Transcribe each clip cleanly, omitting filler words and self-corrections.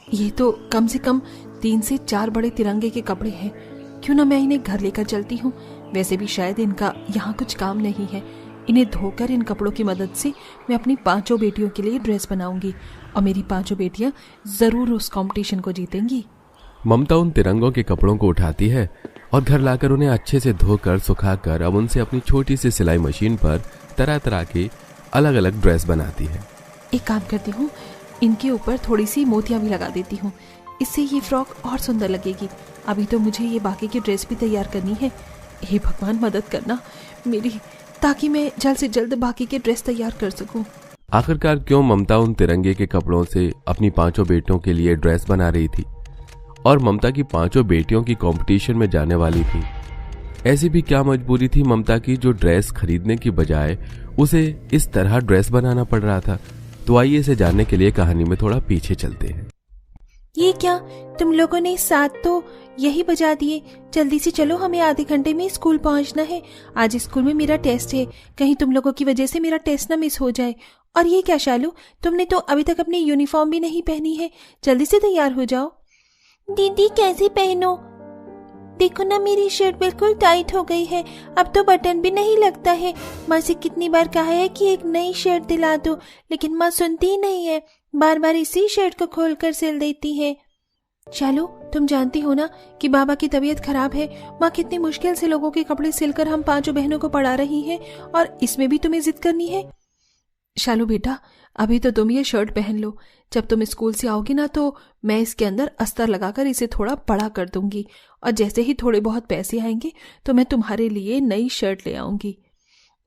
ये तो कम से कम 3 से 4 बड़े तिरंगे के कपड़े हैं। क्यों ना मैं इन्हें घर लेकर चलती हूँ। वैसे भी शायद इनका यहाँ कुछ काम नहीं है। इन्हें धोकर इन कपड़ों की मदद से मैं अपनी 5 बेटियों के लिए ड्रेस बनाऊंगी और मेरी 5 बेटियां जरूर उस कंपटीशन को जीतेंगी। ममता उन तिरंगों के कपड़ों को उठाती है और घर लाकर उन्हें अच्छे से धोकर सुखाकर अब उनसे अपनी छोटी सी सिलाई मशीन पर तरह तरह के अलग अलग ड्रेस बनाती है। एक काम करती हूँ, इनके ऊपर थोड़ी सी मोतियां भी लगा देती हूँ, इससे ये फ्रॉक और सुंदर लगेगी। अभी तो मुझे ये बाकी की ड्रेस भी तैयार करनी है। हे भगवान मदद करना मेरी, ताकि मैं जल्द से जल्द बाकी के ड्रेस तैयार कर सकूं। आखिरकार क्यों ममता उन तिरंगे के कपड़ों से अपनी 5 बेटियों के लिए ड्रेस बना रही थी और ममता की 5 बेटियों की कंपटीशन में जाने वाली थी। ऐसी भी क्या मजबूरी थी ममता की जो ड्रेस खरीदने की बजाय उसे इस तरह ड्रेस बनाना पड़ रहा था। तो आइए इसे जानने के लिए कहानी में थोड़ा पीछे चलते हैं। ये क्या, तुम लोगों ने 7 तो यही बजा दिए। जल्दी से चलो, हमें आधे घंटे में स्कूल पहुंचना है। आज स्कूल में मेरा टेस्ट है, कहीं तुम लोगों की वजह से मेरा टेस्ट ना मिस हो जाए। और ये क्या शालू, तुमने तो अभी तक अपनी यूनिफॉर्म भी नहीं पहनी है। जल्दी से तैयार हो जाओ। दीदी कैसे पहनो, देखो ना मेरी शर्ट बिल्कुल टाइट हो गई है, अब तो बटन भी नहीं लगता है। माँ से कितनी बार कहा है कि एक नई शर्ट दिला दो, लेकिन माँ सुनती ही नहीं है, बार बार इसी शर्ट को खोलकर सिल देती है। शालू, तुम जानती हो ना कि बाबा की तबीयत खराब है। माँ कितनी मुश्किल से लोगों के कपड़े सिलकर हम 5 बहनों को पढ़ा रही है और इसमें भी तुम्हें जिद करनी है। शालू बेटा, अभी तो तुम ये शर्ट पहन लो। जब तुम स्कूल से आओगी ना तो मैं इसके अंदर अस्तर लगाकर इसे थोड़ा बड़ा कर दूंगी और जैसे ही थोड़े बहुत पैसे आएंगे तो मैं तुम्हारे लिए नई शर्ट ले आऊंगी।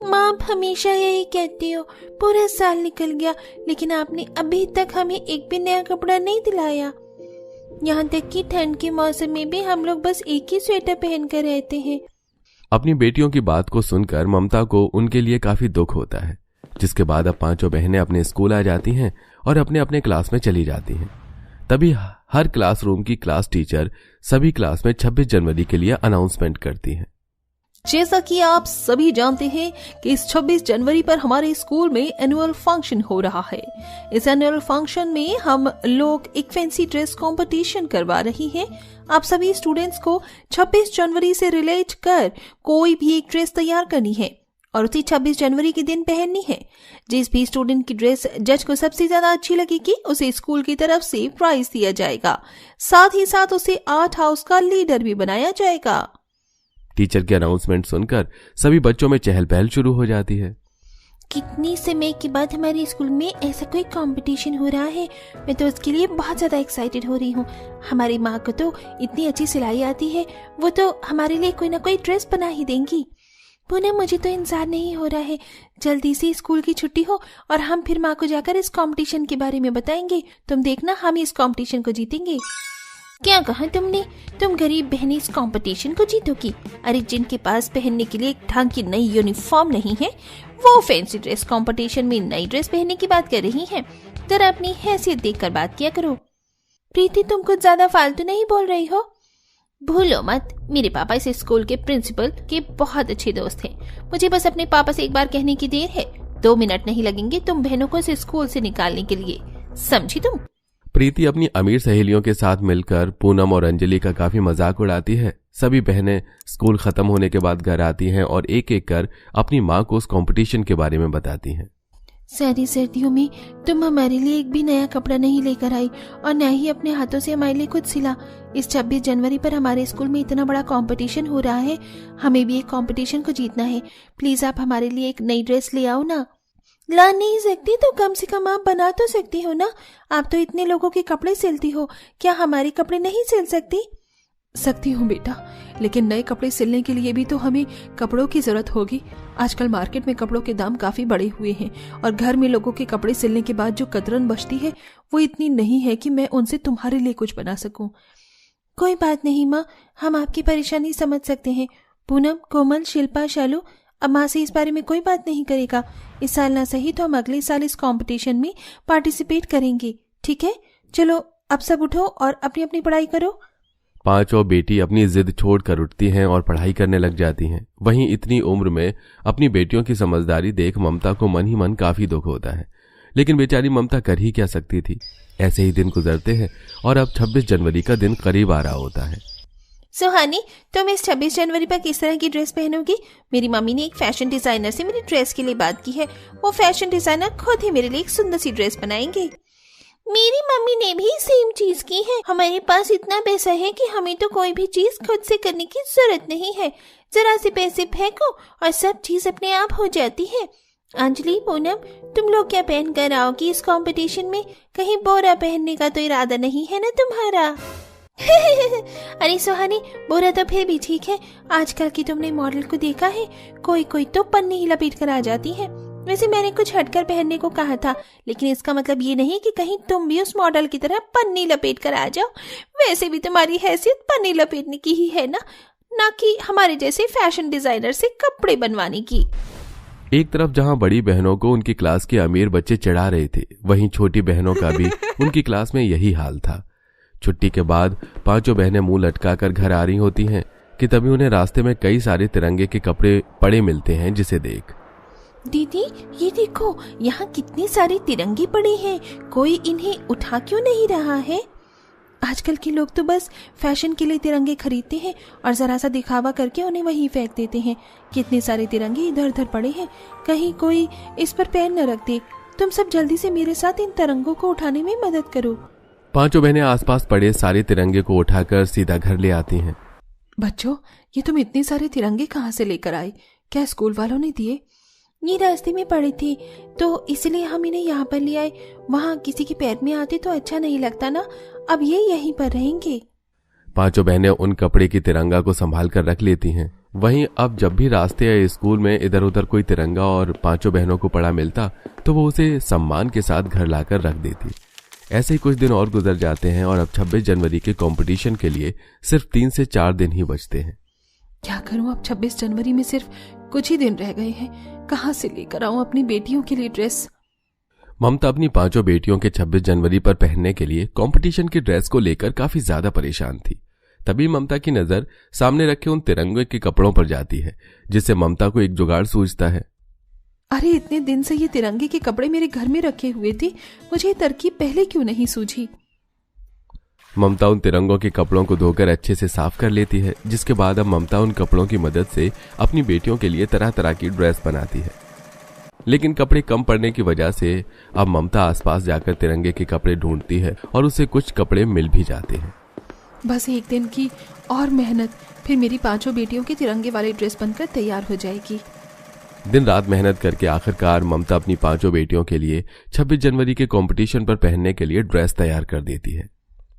माँ, आप हमेशा यही कहती हो। पूरा साल निकल गया लेकिन आपने अभी तक हमें एक भी नया कपड़ा नहीं दिलाया। यहाँ तक कि ठंड के मौसम में भी हम लोग बस एक ही स्वेटर पहन कर रहते हैं। अपनी बेटियों की बात को सुनकर ममता को उनके लिए काफी दुख होता है, जिसके बाद अब 5 बहनें अपने स्कूल आ जाती हैं और अपने अपने क्लास में चली जाती हैं। तभी हर क्लासरूम की क्लास टीचर सभी क्लास में 26 जनवरी के लिए अनाउंसमेंट करती है। जैसा कि आप सभी जानते हैं कि इस 26 जनवरी पर हमारे स्कूल में एनुअल फंक्शन हो रहा है। इस एनुअल फंक्शन में हम लोग एक फैंसी ड्रेस कंपटीशन करवा रही हैं। आप सभी स्टूडेंट्स को 26 जनवरी से रिलेट कर कोई भी एक ड्रेस तैयार करनी है और उसी 26 जनवरी के दिन पहननी है। जिस भी स्टूडेंट की ड्रेस जज को सबसे ज्यादा अच्छी लगेगी उसे स्कूल की तरफ से प्राइज दिया जाएगा। साथ ही साथ उसे आर्ट हाउस का लीडर भी बनाया जाएगा। टीचर के अनाउंसमेंट सुनकर सभी बच्चों में चहल पहल शुरू हो जाती है। कितनी समय के बाद हमारे स्कूल में ऐसा कोई कंपटीशन हो रहा है। मैं तो उसके लिए बहुत ज्यादा एक्साइटेड हो रही हूँ। हमारी माँ को तो इतनी अच्छी सिलाई आती है, वो तो हमारे लिए कोई ना कोई ड्रेस बना ही देंगी। पूनम, मुझे तो इंतजार नहीं हो रहा है, जल्दी से स्कूल की छुट्टी हो और हम फिर माँ को जाकर इस कंपटीशन के बारे में बताएंगे। तुम देखना, हम इस कंपटीशन को जीतेंगे। क्या कहा तुमने? तुम गरीब बहनी इस कंपटीशन को जीतोगी? अरे जिनके पास पहनने के लिए एक ढंग की नई यूनिफॉर्म नहीं है वो फैंसी ड्रेस कंपटीशन में नई ड्रेस पहनने की बात कर रही हैं। जरा अपनी हैसियत देखकर बात किया करो। प्रीति, तुम कुछ ज्यादा फालतू नहीं बोल रही हो? भूलो मत, मेरे पापा इस स्कूल के प्रिंसिपल के बहुत अच्छे दोस्त हैं। मुझे बस अपने पापा से एक बार कहने की देर है। 2 मिनट नहीं लगेंगे तुम बहनों को इस स्कूल से निकालने के लिए, समझी तुम? प्रीति अपनी अमीर सहेलियों के साथ मिलकर पूनम और अंजलि का काफी मजाक उड़ाती है। सभी बहनें स्कूल खत्म होने के बाद घर आती हैं और एक एक कर अपनी माँ को उस कंपटीशन के बारे में बताती हैं। सारी सर्दियों में तुम हमारे लिए एक भी नया कपड़ा नहीं लेकर आई और न ही अपने हाथों से हमारे लिए कुछ सिला। इस 26 जनवरी पर हमारे स्कूल में इतना बड़ा कंपटीशन हो रहा है, हमें भी एक कंपटीशन को जीतना है। प्लीज आप हमारे लिए एक नई ड्रेस ले आओ ना। ला नहीं सकती तो कम से कम आप बना तो सकती हो ना। आप तो इतने लोगों के कपड़े सिलती हो, क्या हमारे कपड़े नहीं सिल सकती हूँ बेटा, लेकिन नए कपड़े सिलने के लिए भी तो हमें कपड़ों की जरूरत होगी। आजकल मार्केट में कपड़ों के दाम काफी बढ़े हुए हैं और घर में लोगों के कपड़े सिलने के बाद जो कतरन बचती है वो इतनी नहीं है कि मैं उनसे तुम्हारे लिए कुछ बना सकूं। कोई बात नहीं माँ, हम आपकी परेशानी समझ सकते हैं। पूनम, कोमल, शिल्पा, शालू, अब माँ से इस बारे में कोई बात नहीं करेगा। इस साल ना सही तो हम अगले साल इस कंपटीशन में पार्टिसिपेट करेंगे, ठीक है? चलो अब सब उठो और अपनी अपनी पढ़ाई करो। 5 बेटी अपनी जिद छोड़कर उठती हैं और पढ़ाई करने लग जाती हैं। वहीं इतनी उम्र में अपनी बेटियों की समझदारी देख ममता को मन ही मन काफी दुख होता है, लेकिन बेचारी ममता कर ही क्या सकती थी। ऐसे ही दिन गुजरते हैं और अब 26 जनवरी का दिन करीब आ रहा होता है। सुहानी, तुम इस 26 जनवरी पर किस तरह की ड्रेस पहनोगी? मेरी मम्मी ने एक फैशन डिजाइनर से मेरी ड्रेस के लिए बात की है। वो फैशन डिजाइनर खुद ही मेरे लिए एक सुंदर सी ड्रेस बनाएंगे। मेरी मम्मी ने भी सेम चीज की है। हमारे पास इतना पैसा है कि हमें तो कोई भी चीज खुद से करने की जरूरत नहीं है। जरा से पैसे फेंको और सब चीज अपने आप हो जाती है। अंजलि, पूनम, तुम लोग क्या पहन कर आओगी इस कंपटीशन में? कहीं बोरा पहनने का तो इरादा नहीं है ना तुम्हारा? अरे सुहानी, बोरा तो फिर भी ठीक है। आजकल की तुमने मॉडल को देखा है? कोई कोई तो पन्नी ही लपेट कर आ जाती है। वैसे मैंने कुछ हटकर पहनने को कहा था, लेकिन इसका मतलब ये नहीं कि कहीं तुम भी उस मॉडल की तरह पन्नी लपेट कर आ जाओ। वैसे भी तुम्हारी हैसियत पन्नी लपेटने की ही है ना कि हमारे जैसे फैशन डिजाइनर से कपड़े बनवाने की। एक तरफ जहां बड़ी बहनों को उनकी क्लास के अमीर बच्चे चढ़ा रहे थे, वहीं छोटी बहनों का भी उनकी क्लास में यही हाल था। छुट्टी के बाद पांचों बहनें मुंह लटकाकर घर आ रही होती हैं कि तभी उन्हें रास्ते में कई सारे तिरंगे के कपड़े पड़े मिलते हैं, जिसे देख, दीदी ये देखो, यहाँ कितने सारे तिरंगे पड़े हैं। कोई इन्हें उठा क्यों नहीं रहा है? आजकल के लोग तो बस फैशन के लिए तिरंगे खरीदते हैं और जरा सा दिखावा करके उन्हें वहीं फेंक देते हैं। कितने सारे तिरंगे इधर उधर पड़े हैं, कहीं कोई इस पर पैर न रख दे। तुम सब जल्दी से मेरे साथ इन तिरंगों को उठाने में मदद करो। पांचों बहनें आसपास पड़े सारे तिरंगे को उठाकर सीधा घर ले आती हैं। बच्चों, ये तुम इतने सारे तिरंगे कहाँ से लेकर आए? क्या स्कूल वालों ने दिए? ये रास्ते में पड़े थे तो इसलिए हम इन्हें यहाँ पर ले आए। वहाँ किसी के पैर में आते तो अच्छा नहीं लगता ना। अब ये यहीं पर रहेंगे। पांचों बहनें उन कपड़े की तिरंगा को संभाल कर रख लेती हैं। वहीं अब जब भी रास्ते या स्कूल में इधर उधर कोई तिरंगा और पांचों बहनों को पड़ा मिलता तो वो उसे सम्मान के साथ घर लाकर रख देती। ऐसे ही कुछ दिन और गुजर जाते हैं और अब 26 जनवरी के कंपटीशन के लिए सिर्फ 3 से 4 दिन ही बचते हैं। क्या करूं, अब 26 जनवरी में सिर्फ कुछ ही दिन रह गए हैं। कहां से लेकर आऊं अपनी बेटियों के लिए ड्रेस? ममता अपनी पांचों बेटियों के 26 जनवरी पर पहनने के लिए कंपटीशन की ड्रेस को लेकर काफी ज्यादा परेशान थी। तभी ममता की नजर सामने रखे उन तिरंगे के कपड़ों पर जाती है, जिससे ममता को एक जुगाड़ सूझता है। अरे, इतने दिन से ये तिरंगे के कपड़े मेरे घर में रखे हुए थे, मुझे तरकीब पहले क्यों नहीं सूझी? ममता उन तिरंगों के कपड़ों को धोकर अच्छे से साफ कर लेती है, जिसके बाद अब ममता उन कपड़ों की मदद से अपनी बेटियों के लिए तरह तरह की ड्रेस बनाती है। लेकिन कपड़े कम पड़ने की वजह से अब ममता आसपास जाकर तिरंगे के कपड़े ढूंढती है और उसे कुछ कपड़े मिल भी जाते हैं। बस एक दिन की और मेहनत, फिर मेरी पांचों बेटियों की तिरंगे वाली ड्रेस बनकर तैयार हो जाएगी। दिन रात मेहनत करके आखिरकार ममता अपनी पांचों बेटियों के लिए 26 जनवरी के कंपटीशन पर पहनने के लिए ड्रेस तैयार कर देती है।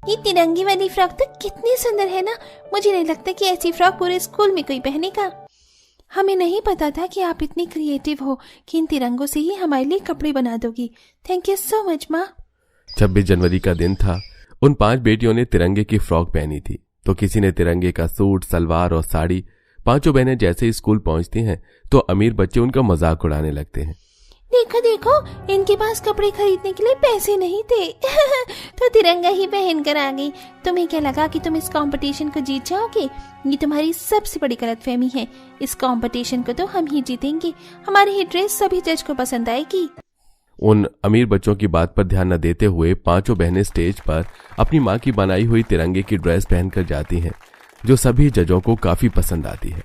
ये तिरंगी वाली फ्रॉक तो कितनी सुंदर है ना। मुझे नहीं लगता कि ऐसी फ्रॉक पूरे स्कूल में कोई पहनेगा। हमें नहीं पता था कि आप इतनी क्रिएटिव हो कि इन तिरंगों से ही हमारे लिए कपड़े बना दोगी। थैंक यू सो मच माँ। 26 जनवरी का दिन था। उन 5 बेटियों ने तिरंगे की फ्रॉक पहनी थी, तो किसी ने तिरंगे का सूट, सलवार और साड़ी। पांचों बहनें जैसे ही स्कूल पहुंचती हैं तो अमीर बच्चे उनका मजाक उड़ाने लगते हैं। देखो देखो, इनके पास कपड़े खरीदने के लिए पैसे नहीं थे तो तिरंगा ही पहन कर आ गई। तुम्हें क्या लगा कि तुम इस कंपटीशन को जीत जाओगे? ये तुम्हारी सबसे बड़ी गलतफहमी है। इस कंपटीशन को तो हम ही जीतेंगे। हमारी ही ड्रेस सभी जज को पसंद आएगी। उन अमीर बच्चों की बात पर ध्यान न देते हुए पांचों बहनें स्टेज पर अपनी माँ की बनाई हुई तिरंगे की ड्रेस पहनकर जाती हैं, जो सभी जजों को काफी पसंद आती है।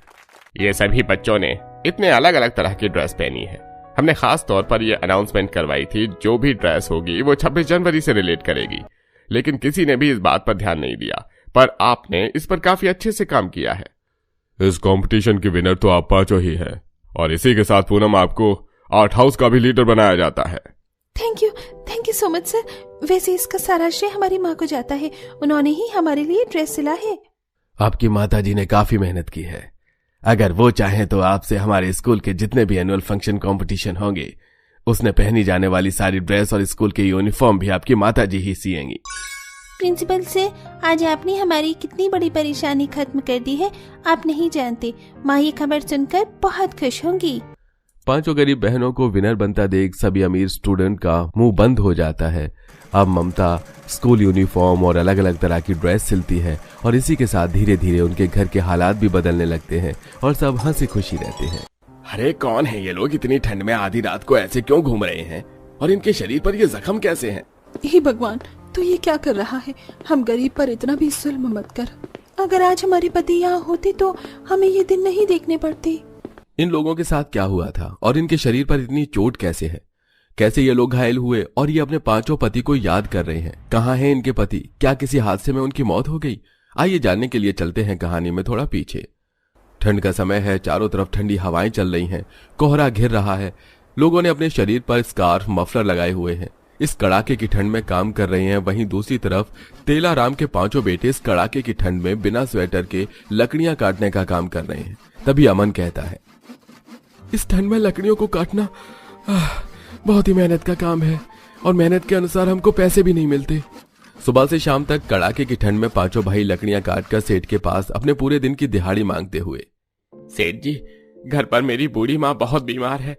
ये सभी बच्चों ने इतने अलग अलग तरह की ड्रेस पहनी है। हमने खास तौर पर यह अनाउंसमेंट करवाई थी, जो भी ड्रेस होगी वो 26 जनवरी से रिलेट करेगी, लेकिन किसी ने भी इस बात पर ध्यान नहीं दिया। पर आपने इस पर काफी अच्छे से काम किया है। इस कंपटीशन की विनर तो आप पांचों ही हैं, और इसी के साथ पूनम आपको आर्ट हाउस का भी लीडर बनाया जाता है। Thank you so much sir. वैसे इसका सारा श्रेय हमारी माँ को जाता है। उन्होंने ही हमारे लिए ड्रेस सिला है। आपकी माताजी ने काफी मेहनत की है। अगर वो चाहें तो आपसे हमारे स्कूल के जितने भी एनुअल फंक्शन कंपटीशन होंगे, उसने पहनी जाने वाली सारी ड्रेस और स्कूल के यूनिफॉर्म भी आपकी माताजी ही सिएंगी। प्रिंसिपल से आज आपने हमारी कितनी बड़ी परेशानी खत्म कर दी है, आप नहीं जानते। माँ ये खबर सुनकर बहुत खुश होंगी। पांचों गरीब बहनों को विनर बनता देख सभी अमीर स्टूडेंट का मुंह बंद हो जाता है। अब ममता स्कूल यूनिफॉर्म और अलग अलग तरह की ड्रेस सिलती है और इसी के साथ धीरे धीरे उनके घर के हालात भी बदलने लगते हैं और सब हंसी खुशी रहते हैं। अरे कौन है ये लोग? इतनी ठंड में आधी रात को ऐसे क्यों घूम रहे हैं और इनके शरीर पर ये जख्म कैसे हैं? हे भगवान, तू ये क्या कर रहा है? हम गरीब पर इतना भी जुल्म मत कर। अगर आज हमारे पति यहाँ होते तो हमें ये दिन नहीं देखने पड़ते। इन लोगों के साथ क्या हुआ था और इनके शरीर पर इतनी चोट कैसे है? कैसे ये लोग घायल हुए और ये अपने पांचों पति को याद कर रहे हैं? कहाँ हैं इनके पति? क्या किसी हादसे में उनकी मौत हो गई? आइए जानने के लिए चलते हैं कहानी में थोड़ा पीछे। ठंड का समय है, चारों तरफ ठंडी हवाएं चल रही हैं, कोहरा घिर रहा है। लोगों ने अपने शरीर पर स्कार्फ, मफलर लगाए हुए हैं, इस कड़ाके की ठंड में काम कर रहे हैं। वहीं दूसरी तरफ तेलाराम के पांचों बेटे इस कड़ाके की ठंड में बिना स्वेटर के लकड़ियां काटने का काम कर रहे हैं। तभी अमन कहता है, इस ठंड में लकड़ियों को काटना बहुत ही मेहनत का काम है और मेहनत के अनुसार हमको पैसे भी नहीं मिलते। सुबह से शाम तक कड़ाके की ठंड में पांचों भाई लकड़ियां काटकर सेठ के पास अपने पूरे दिन की दिहाड़ी मांगते हुए। सेठ जी, घर पर मेरी बूढ़ी माँ बहुत बीमार है,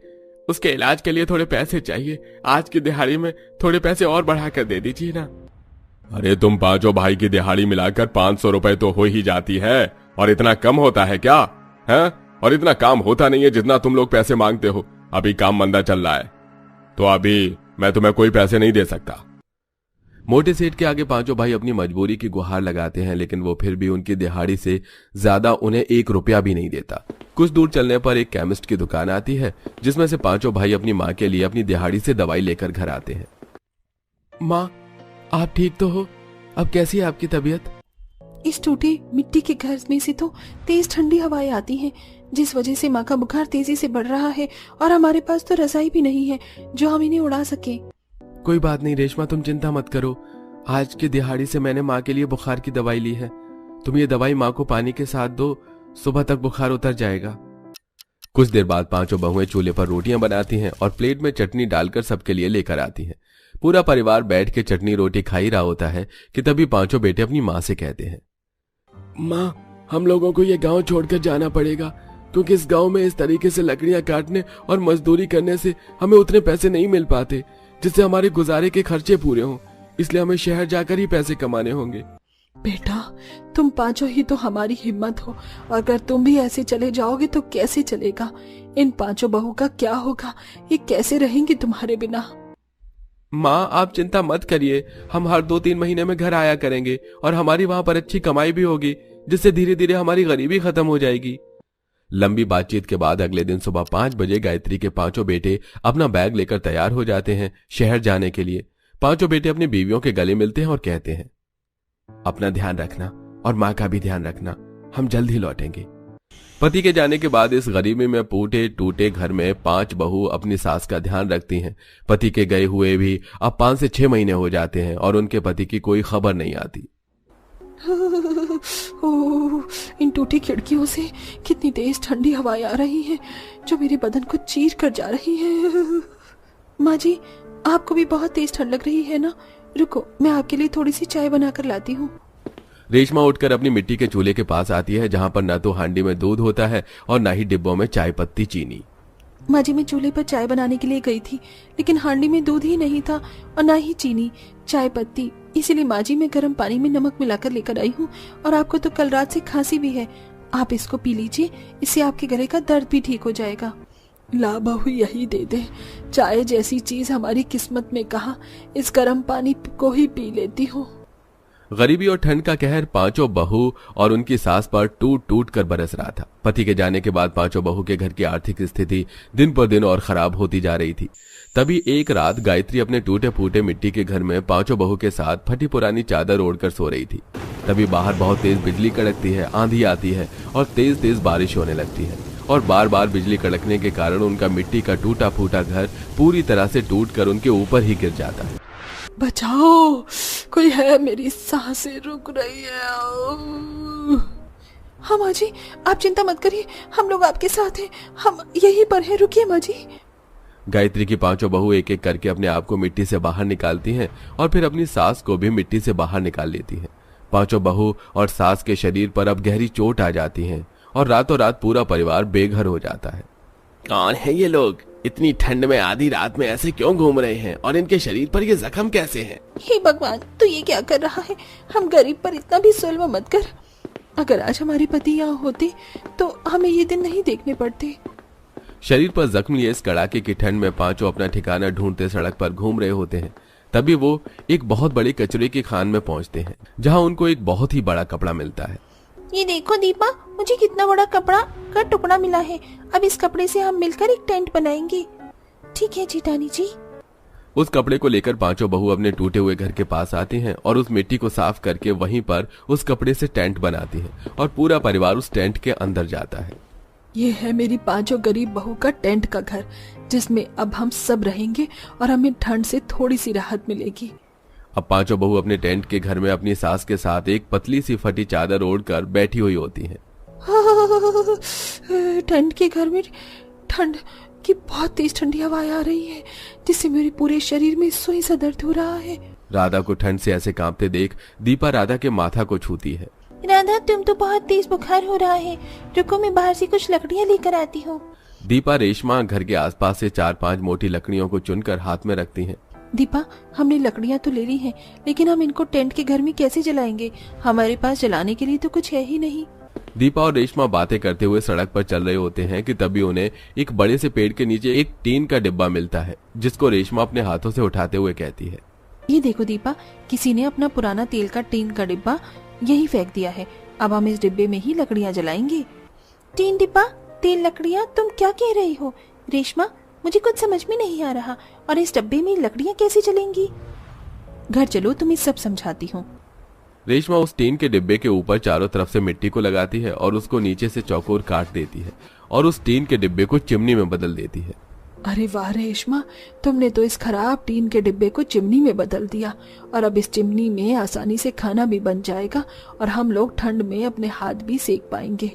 उसके इलाज के लिए थोड़े पैसे चाहिए। आज की दिहाड़ी में थोड़े पैसे और बढ़ा कर दे दीजिए ना। अरे तुम पांचों भाई की दिहाड़ी मिलाकर 500 रुपए तो हो ही जाती है, और इतना कम होता है क्या? है? और इतना काम होता नहीं है जितना तुम लोग पैसे मांगते हो। अभी काम मंदा चल रहा है तो अभी मैं तुम्हें कोई पैसे नहीं दे सकता। मोटे सेठ के आगे पांचों भाई अपनी मजबूरी की गुहार लगाते हैं, लेकिन वो फिर भी उनकी दिहाड़ी से ज्यादा उन्हें 1 रुपया भी नहीं देता। कुछ दूर चलने पर एक केमिस्ट की दुकान आती है, जिसमें से पांचों भाई अपनी माँ के लिए अपनी दिहाड़ी से दवाई लेकर घर आते हैं। माँ, आप ठीक तो हो? अब कैसी है आपकी तबीयत? इस टूटे मिट्टी के घर में से तो तेज ठंडी हवाएं आती हैं, जिस वजह से माँ का बुखार तेजी से बढ़ रहा है और हमारे पास तो रजाई भी नहीं है जो हम इन्हें उड़ा सके। कोई बात नहीं रेशमा, तुम चिंता मत करो। आज की दिहाड़ी से मैंने माँ के लिए बुखार की दवाई ली है। तुम ये दवाई माँ को पानी के साथ दो, सुबह तक बुखार उतर जाएगा। कुछ देर बाद पांचों बहुएं चूल्हे पर रोटियां बनाती हैं और प्लेट में चटनी डालकर सबके लिए लेकर आती हैं। पूरा परिवार बैठ के चटनी रोटी खा ही रहा होता है कि तभी पांचों बेटे अपनी माँ से कहते हैं, माँ, हम लोगों को ये गांव छोड़कर जाना पड़ेगा, क्योंकि इस गांव में इस तरीके से लकड़ियां काटने और मजदूरी करने से हमें उतने पैसे नहीं मिल पाते जिससे हमारे गुजारे के खर्चे पूरे हों। इसलिए हमें शहर जाकर ही पैसे कमाने होंगे। बेटा, तुम पांचों ही तो हमारी हिम्मत हो, और अगर तुम भी ऐसे चले जाओगे तो कैसे चलेगा? इन पांचों बहू का क्या होगा? ये कैसे रहेंगी तुम्हारे बिना? माँ, आप चिंता मत करिए, हम हर 2-3 महीने में घर आया करेंगे और हमारी वहां पर अच्छी कमाई भी होगी, जिससे धीरे धीरे हमारी गरीबी खत्म हो जाएगी। लंबी बातचीत के बाद अगले दिन सुबह 5 बजे गायत्री के पांचों बेटे अपना बैग लेकर तैयार हो जाते हैं शहर जाने के लिए। पांचों बेटे अपनी बीवियों के गले मिलते हैं और कहते हैं, अपना ध्यान रखना और माँ का भी ध्यान रखना, हम जल्द ही लौटेंगे। पति के जाने के बाद इस गरीबी में फूटे टूटे घर में 5 बहू अपनी सास का ध्यान रखती हैं। पति के गए हुए भी अब 5 से 6 महीने हो जाते हैं और उनके पति की कोई खबर नहीं आती। इन टूटी खिड़कियों से कितनी तेज ठंडी हवाएं आ रही हैं, जो मेरे बदन को चीर कर जा रही हैं। माँ जी, आपको भी बहुत तेज ठंड लग रही है ना? रुको, मैं आपके लिए थोड़ी सी चाय बनाकर लाती हूँ। रेशमा उठकर अपनी मिट्टी के चूल्हे के पास आती है, जहाँ पर न तो हांडी में दूध होता है और न ही डिब्बों में चाय पत्ती चीनी। माँ जी, मैं चूल्हे पर चाय बनाने के लिए गई थी, लेकिन हांडी में दूध ही नहीं था और ना ही चीनी, चाय पत्ती। इसीलिए माँ जी, मैं गर्म पानी में नमक मिलाकर लेकर आई हूँ। और आपको तो कल रात से खांसी भी है, आप इसको पी लीजिए, इससे आपके गले का दर्द भी ठीक हो जाएगा। ला बहू, यही दे दे, चाय जैसी चीज हमारी किस्मत में कहाँ, इस गर्म पानी को ही पी लेती हूँ। गरीबी और ठंड का कहर पांचों बहू और उनकी सास पर टूट टूट कर बरस रहा था। पति के जाने के बाद पांचों बहू के घर की आर्थिक स्थिति दिन पर दिन और खराब होती जा रही थी। तभी एक रात गायत्री अपने टूटे फूटे मिट्टी के घर में पांचों बहू के साथ फटी पुरानी चादर ओढ़कर सो रही थी। तभी बाहर बहुत तेज बिजली कड़कती है, आंधी आती है और तेज तेज बारिश होने लगती है। और बार बार बिजली कड़कने के कारण उनका मिट्टी का टूटा फूटा घर पूरी तरह से टूटकर उनके ऊपर ही गिर जाता है। बचाओ, कोई है, मेरी सांसें रुक रही है। हाँ माँ जी, आप चिंता मत करिए, हम लोग आपके साथ हैं, हम यहीं पर हैं, रुकिए माँ जी। गायत्री की पांचों बहू एक एक करके अपने आप को मिट्टी से बाहर निकालती हैं और फिर अपनी सास को भी मिट्टी से बाहर निकाल लेती हैं। पांचों बहू और सास के शरीर पर अब गहरी चोट आ जाती है और रातों रात पूरा परिवार बेघर हो जाता है। कौन है ये लोग? इतनी ठंड में आधी रात में ऐसे क्यों घूम रहे हैं और इनके शरीर पर ये जख्म कैसे हैं? हे भगवान, तू ये क्या कर रहा है? हम गरीब पर इतना भी जुल्म मत कर। अगर आज हमारे पति यहाँ होते तो हमें ये दिन नहीं देखने पड़ते। शरीर पर जख्म लिए इस कड़ाके की ठंड में पांचों अपना ठिकाना ढूंढते सड़क पर घूम रहे होते हैं। तभी वो एक बहुत बड़े कचरे की खान में पहुंचते हैं जहां उनको एक बहुत ही बड़ा कपड़ा मिलता है। ये देखो दीपा, मुझे कितना बड़ा कपड़ा का टुकड़ा मिला है। अब इस कपड़े से हम मिलकर एक टेंट बनाएंगे। ठीक है जीतानी जी। उस कपड़े को लेकर पांचों बहू अपने टूटे हुए घर के पास आती हैं और उस मिट्टी को साफ करके वहीं पर उस कपड़े से टेंट बनाती हैं और पूरा परिवार उस टेंट के अंदर जाता है। ये है मेरी 5 गरीब बहू का टेंट का घर, जिसमें अब हम सब रहेंगे और हमें ठंड से थोड़ी सी राहत मिलेगी। अब पांचों बहू अपने टेंट के घर में अपनी सास के साथ एक पतली सी फटी चादर ओढ़कर बैठी हुई होती हैं। टेंट के घर में ठंड की बहुत तेज ठंडी हवाएं आ रही है, जिससे मेरे पूरे शरीर में सुई सा दर्द हो रहा है। राधा को ठंड से ऐसे कांपते देख दीपा राधा के माथा को छूती है। राधा, तुम तो बहुत तेज बुखार हो रहा है, रुको मैं बाहर से कुछ लकड़ियाँ लेकर आती हूँ। दीपा रेशमा घर के आसपास से 4-5 मोटी लकड़ियों को चुनकर हाथ में रखती हैं। दीपा, हमने लकड़ियाँ तो ले ली हैं, लेकिन हम इनको टेंट के घर में कैसे जलाएंगे? हमारे पास जलाने के लिए तो कुछ है ही नहीं। दीपा और रेशमा बातें करते हुए सड़क पर चल रहे होते हैं कि तभी उन्हें एक बड़े से पेड़ के नीचे एक टीन का डिब्बा मिलता है, जिसको रेशमा अपने हाथों से उठाते हुए कहती है, ये देखो दीपा, किसी ने अपना पुराना तेल का टीन का डिब्बा यही फेंक दिया है। अब हम इस डिब्बे में ही लकड़ियाँ जलाएंगे। टीन डिब्बा, तेल, लकड़ियाँ, तुम क्या कह रही हो? रेशमा, मुझे कुछ समझ में नहीं आ रहा। और इस डब्बे में लकड़ियाँ कैसे जलेंगी? घर चलो, तुम्हें सब समझाती हूँ। रेशमा उस टीन के डिब्बे के ऊपर चारों तरफ से मिट्टी को लगाती है और उसको नीचे से चौकोर काट देती है और उस टीन के डिब्बे को चिमनी में बदल देती है। अरे वाह रेशमा, तुमने तो इस खराब टीन के डिब्बे को चिमनी में बदल दिया और अब इस चिमनी में आसानी से खाना भी बन जाएगा और हम लोग ठंड में अपने हाथ भी सेक पाएंगे।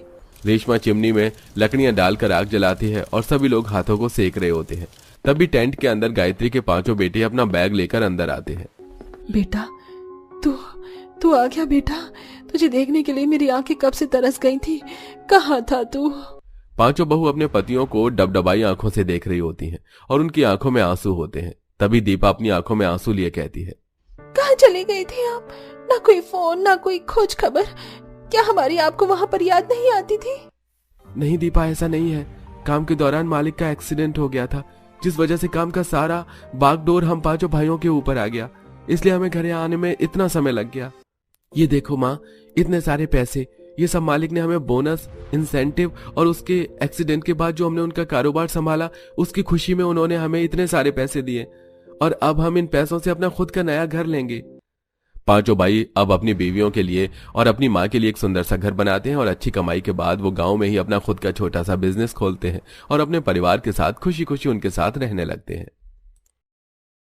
रेशमा चिमनी में लकड़ियां डालकर आग जलाती है और सभी लोग हाथों को सेक रहे होते हैं। तभी टेंट के अंदर गायत्री के 5 बेटे अपना बैग लेकर अंदर आते हैं। बेटा, तू आ गया बेटा? तुझे देखने के लिए मेरी आंखें कब से तरस गई थी। कहाँ था तू? 5 बहू अपने पतियों को डबडबाई आंखों से देख रही होती हैं और उनकी आंखों में आंसू होते हैं। तभी दीपा अपनी आंखों में आंसू लिए कहती है, कहाँ चले गए थे आप? ना कोई फोन, ना कोई खोज खबर। क्या हमारी आपको वहाँ पर याद नहीं आती थी? नहीं दीपा, ऐसा नहीं है। काम के दौरान मालिक का एक्सीडेंट हो गया था, जिस वजह से काम का सारा बागडोर हम 5 भाइयों के ऊपर आ गया, इसलिए हमें घर आने में इतना समय लग गया। ये देखो माँ, इतने सारे पैसे, ये सब मालिक ने हमें बोनस, इंसेंटिव और उसके एक्सीडेंट के बाद जो हमने उनका कारोबार संभाला उसकी खुशी में उन्होंने हमें इतने सारे पैसे दिए और अब हम इन पैसों से अपना खुद का नया घर लेंगे। 5 भाई अब अपनी बीवियों के लिए और अपनी माँ के लिए एक सुंदर सा घर बनाते हैं और अच्छी कमाई के बाद वो गांव में ही अपना खुद का छोटा सा बिजनेस खोलते हैं और अपने परिवार के साथ खुशी खुशी उनके साथ रहने लगते हैं।